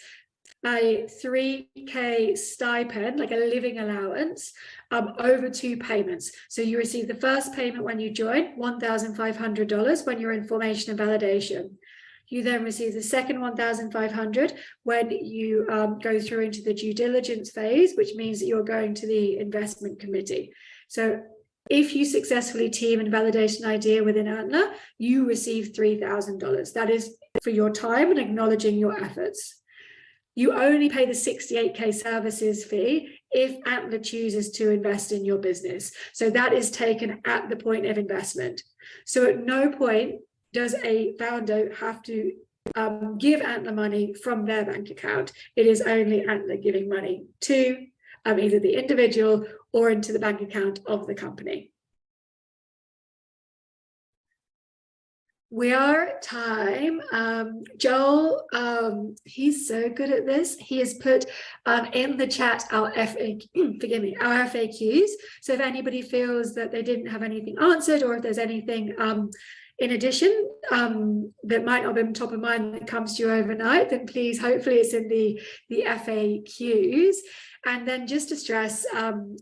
a 3K stipend, like a living allowance, over 2 payments. So you receive the first payment when you join, $1,500 when you're in formation and validation. You then receive the second $1,500 when you go through into the due diligence phase, which means that you're going to the investment committee. So if you successfully team and validate an idea within Antler, you receive $3,000. That is for your time and acknowledging your efforts. You only pay the 68K services fee if Antler chooses to invest in your business. So that is taken at the point of investment. So at no point does a founder have to give Antler money from their bank account. It is only Antler giving money to either the individual or into the bank account of the company. We are at time. Joel, he's so good at this. He has put in the chat our FAQs. So if anybody feels that they didn't have anything answered, or if there's anything in addition that might not have been top of mind that comes to you overnight, then please, hopefully it's in the FAQs. And then just to stress,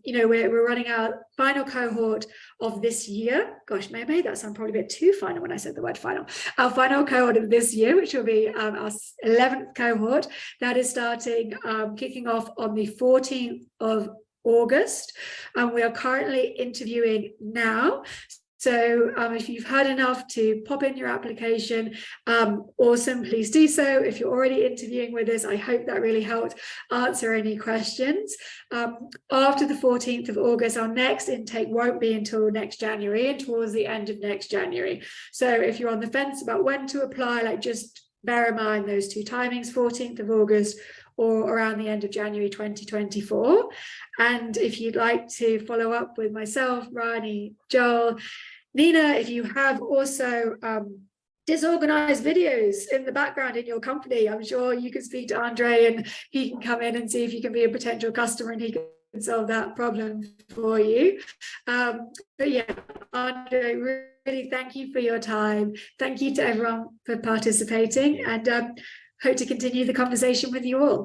you know, we're running our final cohort of this year. Gosh, maybe that sounded probably a bit too final when I said the word final. Our final cohort of this year, which will be our 11th cohort, that is starting, kicking off on the 14th of August. We are currently interviewing now. So if you've heard enough to pop in your application, awesome, please do so. If you're already interviewing with us, I hope that really helped answer any questions. After the 14th of August, our next intake won't be until next January and towards the end of next January. So if you're on the fence about when to apply, like just bear in mind those two timings, 14th of August or around the end of January 2024. And if you'd like to follow up with myself, Rani, Joel, Nina, if you have also disorganized videos in the background in your company, I'm sure you can speak to Andre and he can come in and see if you can be a potential customer and he can solve that problem for you. But yeah, Andre, really thank you for your time. Thank you to everyone for participating, and hope to continue the conversation with you all.